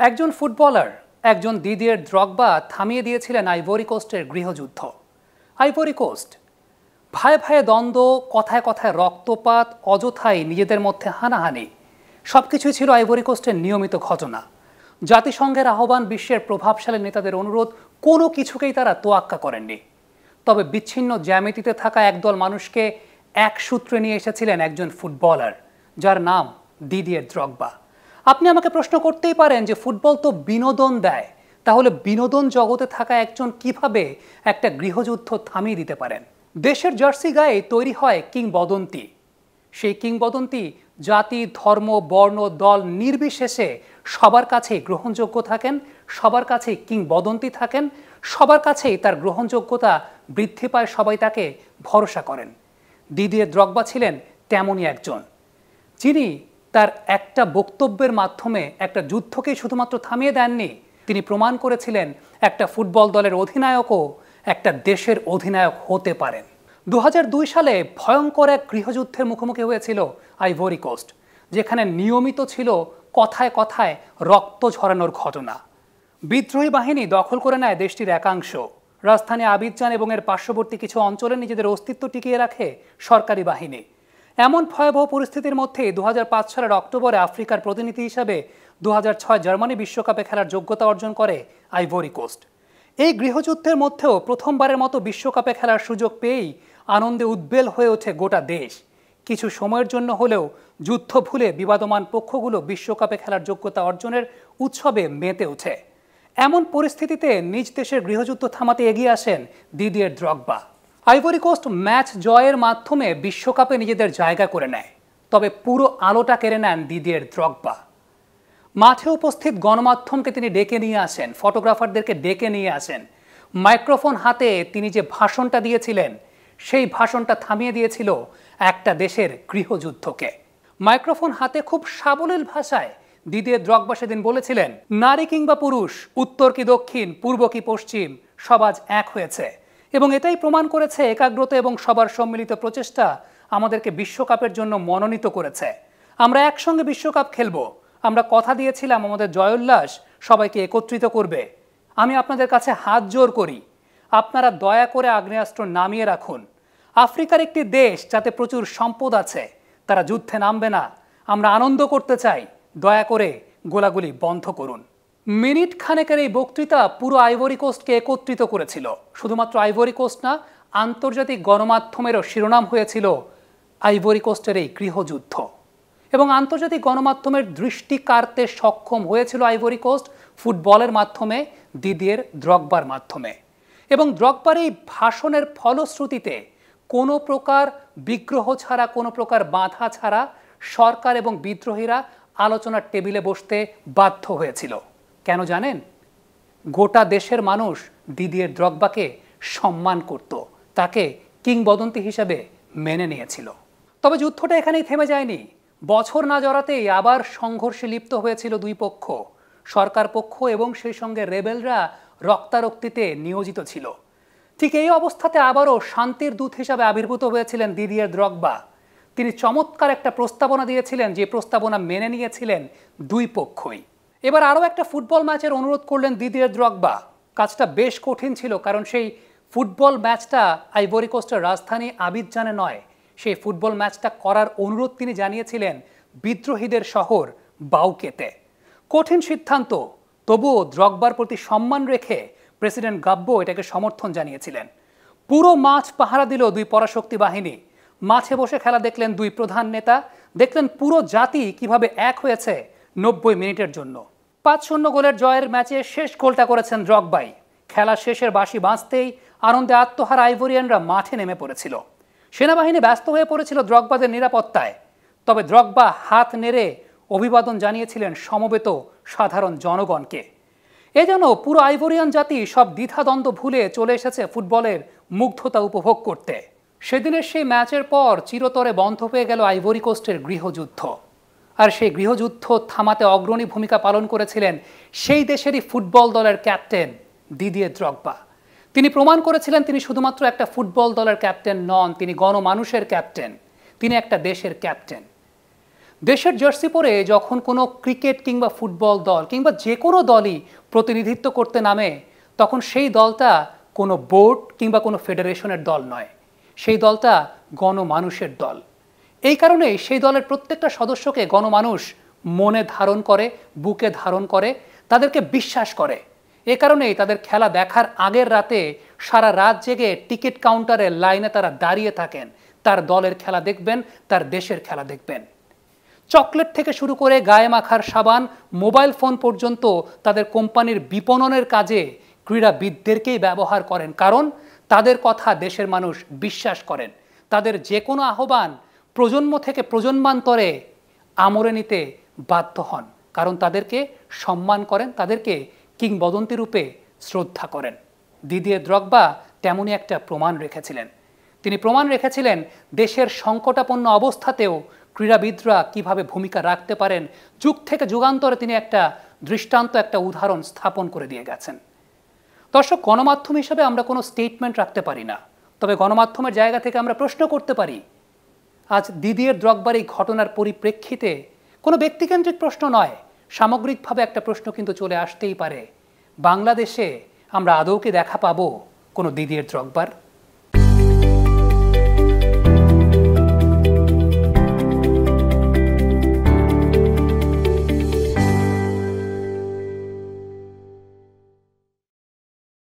একজন ফুটবলার একজন Didier Drogba থামিয়ে দিয়েছিলেন আইভরি কোস্টের গৃহযুদ্ধ। আইভরি কোস্ট ভায়ে ভায়ে দ্বন্দ্ব, কথায় কথায় রক্তপাত, অযথাই নিজেদের মধ্যে হানাহানি সবকিছুই ছিল আইভরি কোস্টের নিয়মিত ঘটনা। জাতিসংঘের আহ্বান, বিশ্বের প্রভাবশালী নেতাদের অনুরোধ, কোনো কিছুকেই তারা তোয়াক্কা করেননি। তবে বিচ্ছিন্ন জ্যামিতিতে থাকা একদল মানুষকে এক সূত্রে নিয়ে এসেছিলেন একজন ফুটবলার, যার নাম দিদিয়ের দ্রগবা। আপনি আমাকে প্রশ্ন করতেই পারেন যে ফুটবল তো বিনোদন দেয়, তাহলে বিনোদন জগতে থাকা একজন কিভাবে একটা গৃহযুদ্ধ থামিয়ে দিতে পারেন? দেশের জার্সি গায়ে তৈরি হয় কিংবদন্তি। সেই কিংবদন্তি জাতি, ধর্ম, বর্ণ, দল নির্বিশেষে সবার কাছেই গ্রহণযোগ্য থাকেন, সবার কাছেই কিংবদন্তি থাকেন, সবার কাছেই তার গ্রহণযোগ্যতা বৃদ্ধি পায়, সবাই তাকে ভরসা করেন। দিদিয়ের দ্রগবা ছিলেন তেমনই একজন, যিনি তার একটা বক্তব্যের মাধ্যমে একটা যুদ্ধকেই শুধুমাত্র থামিয়ে দেননি, তিনি প্রমাণ করেছিলেন একটা ফুটবল দলের অধিনায়কও একটা দেশের অধিনায়ক হতে পারেন। 2002 সালে ভয়ঙ্কর এক গৃহযুদ্ধের মুখোমুখি হয়েছিল আইভরি কোস্ট, যেখানে নিয়মিত ছিল কথায় কথায় রক্ত ঝরানোর ঘটনা। বিদ্রোহী বাহিনী দখল করে নেয় দেশটির একাংশ। রাজধানী আবিদজান এবং এর পার্শ্ববর্তী কিছু অঞ্চলে নিজেদের অস্তিত্ব টিকিয়ে রাখে সরকারি বাহিনী। এমন ভয়াবহ পরিস্থিতির মধ্যে 2005 সালের অক্টোবরে আফ্রিকার প্রতিনিধি হিসাবে 2006 জার্মানি বিশ্বকাপে খেলার যোগ্যতা অর্জন করে আইভরি কোস্ট। এই গৃহযুদ্ধের মধ্যেও প্রথমবারের মতো বিশ্বকাপে খেলার সুযোগ পেয়েই আনন্দে উদ্বেল হয়ে ওঠে গোটা দেশ। কিছু সময়ের জন্য হলেও যুদ্ধ ভুলে বিবাদমান পক্ষগুলো বিশ্বকাপে খেলার যোগ্যতা অর্জনের উৎসবে মেতে ওঠে। এমন পরিস্থিতিতে নিজ দেশের গৃহযুদ্ধ থামাতে এগিয়ে আসেন Didier Drogba. Ivory Coast match জয়ের মাধ্যমে বিশ্বকাপে নিজেদের জায়গা করে নেয়, তবে পুরো আলোটা কেড়ে নেন দিদিয়ের দ্রগবা। মাঠে উপস্থিত গণমাধ্যমকে তিনি ডেকে নিয়ে আসেন, ফটোগ্রাফারদেরকে ডেকে নিয়ে আসেন। মাইক্রোফোন হাতে তিনি যে ভাষণটা দিয়েছিলেন, সেই ভাষণটা থামিয়ে দিয়েছিল একটা দেশের গৃহযুদ্ধকে। মাইক্রোফোন হাতে খুব সাবলীল ভাষায় দিদিয়ের দ্রগবা সেদিন বলেছিলেন, নারী কিংবা পুরুষ, উত্তর কি দক্ষিণ, পূর্ব কি পশ্চিম, সব আজ এক হয়েছে। এবং এটাই প্রমাণ করেছে একাগ্রতা এবং সবার সম্মিলিত প্রচেষ্টা আমাদেরকে বিশ্বকাপের জন্য মনোনীত করেছে। আমরা একসঙ্গে বিশ্বকাপ খেলব। আমরা কথা দিয়েছিলাম আমাদের জয়োল্লাস সবাইকে একত্রিত করবে। আমি আপনাদের কাছে হাত জোর করি, আপনারা দয়া করে আগ্নেয়াস্ত্র নামিয়ে রাখুন। আফ্রিকার একটি দেশ যাতে প্রচুর সম্পদ আছে, তারা যুদ্ধে নামবে না। আমরা আনন্দ করতে চাই, দয়া করে গোলাগুলি বন্ধ করুন। মিনিট খানেকের এই বক্তৃতা পুরো আইভরি কোস্টকে একত্রিত করেছিল। শুধুমাত্র আইভরি কোস্ট না, আন্তর্জাতিক গণমাধ্যমেরও শিরোনাম হয়েছিল আইভরি কোস্টের এই গৃহযুদ্ধ। এবং আন্তর্জাতিক গণমাধ্যমের দৃষ্টি কাড়তে সক্ষম হয়েছিল আইভরি কোস্ট ফুটবলের মাধ্যমে, দিদিয়ের দ্রগবার মাধ্যমে। এবং দ্রগবার এই ভাষণের ফলশ্রুতিতে কোনো প্রকার বিগ্রহ ছাড়া, কোনো প্রকার বাধা ছাড়া সরকার এবং বিদ্রোহীরা আলোচনার টেবিলে বসতে বাধ্য হয়েছিল। কেন জানেন? গোটা দেশের মানুষ দিদিয়ের দ্রগবাকে সম্মান করত, তাকে কিংবদন্তি হিসেবে মেনে নিয়েছিল। তবে যুদ্ধটা এখানেই থেমে যায়নি। বছর না জড়াতেই আবার সংঘর্ষে লিপ্ত হয়েছিল দুই পক্ষ। সরকার পক্ষ এবং সেই সঙ্গে রেবেলরা রক্তারক্তিতে নিয়োজিত ছিল। ঠিক এই অবস্থাতে আবারও শান্তির দূত হিসাবে আবির্ভূত হয়েছিলেন দিদিয়ের দ্রগবা। তিনি চমৎকার একটা প্রস্তাবনা দিয়েছিলেন, যে প্রস্তাবনা মেনে নিয়েছিলেন দুই পক্ষই। এবার আরও একটা ফুটবল ম্যাচের অনুরোধ করলেন দিদিয়ের দ্রগবা। কাজটা বেশ কঠিন ছিল, কারণ সেই ফুটবল ম্যাচটা আইভরি কোস্টের রাজধানী আবিদজানে নয়। সেই ফুটবল ম্যাচটা করার অনুরোধ তিনি জানিয়েছিলেন বিদ্রোহীদের শহর বাউকেতে। কঠিন সিদ্ধান্ত, তবুও দ্রগবার প্রতি সম্মান রেখে প্রেসিডেন্ট গাব্বো এটাকে সমর্থন জানিয়েছিলেন। পুরো মাঠ পাহারা দিল দুই পরাশক্তি বাহিনী। মাঠে বসে খেলা দেখলেন দুই প্রধান নেতা, দেখলেন পুরো জাতি কিভাবে এক হয়েছে 90 মিনিটের জন্য। 5-0 গোলের জয়ের ম্যাচে শেষ গোলটা করেছেন দ্রগবাই। খেলা শেষের বাঁশি বাজতেই আনন্দে আত্মহারা আইভরিয়ানরা মাঠে নেমে পড়েছিল। সেনাবাহিনী ব্যস্ত হয়ে পড়েছিল দ্রগবাদের নিরাপত্তায়। তবে দ্রগবা হাত নেড়ে অভিবাদন জানিয়েছিলেন সমবেত সাধারণ জনগণকে। এজন্য পুরো আইভরিয়ান জাতি সব দ্বিধাদ্বন্দ্ব ভুলে চলে এসেছে ফুটবলের মুগ্ধতা উপভোগ করতে। সেদিনের সেই ম্যাচের পর চিরতরে বন্ধ হয়ে গেল আইভরি কোস্টের গৃহযুদ্ধ। আর সেই গৃহযুদ্ধ থামাতে অগ্রণী ভূমিকা পালন করেছিলেন সেই দেশেরই ফুটবল দলের ক্যাপ্টেন দিদিয়ের দ্রগবা। তিনি প্রমাণ করেছিলেন তিনি শুধুমাত্র একটা ফুটবল দলের ক্যাপ্টেন নন, তিনি গণমানুষের ক্যাপ্টেন, তিনি একটা দেশের ক্যাপ্টেন। দেশের জার্সি পরে যখন কোনো ক্রিকেট কিংবা ফুটবল দল কিংবা যে কোনো দলই প্রতিনিধিত্ব করতে নামে, তখন সেই দলটা কোনো বোর্ড কিংবা কোনো ফেডারেশনের দল নয়, সেই দলটা গণমানুষের দল। এই কারণেই সেই দলের প্রত্যেকটা সদস্যকে গণমানুষ মনে ধারণ করে, বুকে ধারণ করে, তাদেরকে বিশ্বাস করে। এ কারণেই তাদের খেলা দেখার আগের রাতে সারা রাত জেগে টিকিট কাউন্টারের লাইনে তারা দাঁড়িয়ে থাকেন, তার দলের খেলা দেখবেন, তার দেশের খেলা দেখবেন। চকলেট থেকে শুরু করে গায়ে মাখার সাবান, মোবাইল ফোন পর্যন্ত তাদের কোম্পানির বিপণনের কাজে ক্রীড়াবিদদেরকেই ব্যবহার করেন, কারণ তাদের কথা দেশের মানুষ বিশ্বাস করেন। তাদের যে কোনো আহ্বান প্রজন্ম থেকে প্রজন্মান্তরে আমলে নিতে বাধ্য হন, কারণ তাদেরকে সম্মান করেন, তাদেরকে কিংবদন্তি রূপে শ্রদ্ধা করেন। দিদিয়ের দ্রগবা তেমনই একটা প্রমাণ রেখেছিলেন। তিনি প্রমাণ রেখেছিলেন দেশের সংকটাপন্ন অবস্থাতেও ক্রীড়াবিদরা কিভাবে ভূমিকা রাখতে পারেন। যুগ থেকে যুগান্তরে তিনি একটা দৃষ্টান্ত, একটা উদাহরণ স্থাপন করে দিয়ে গেছেন। দর্শক, গণমাধ্যম হিসেবে আমরা কোনো স্টেটমেন্ট রাখতে পারি না, তবে গণমাধ্যমের জায়গা থেকে আমরা প্রশ্ন করতে পারি। আজ দিদিয়ের দ্রগবার এই ঘটনার পরিপ্রেক্ষিতে কোনো ব্যক্তিকেন্দ্রিক প্রশ্ন নয়, সামগ্রিকভাবে একটা প্রশ্ন কিন্তু চলে আসতেই পারে, বাংলাদেশে আমরা আদৌ কি দেখা পাবো কোনো দিদিয়ের দ্রগবার?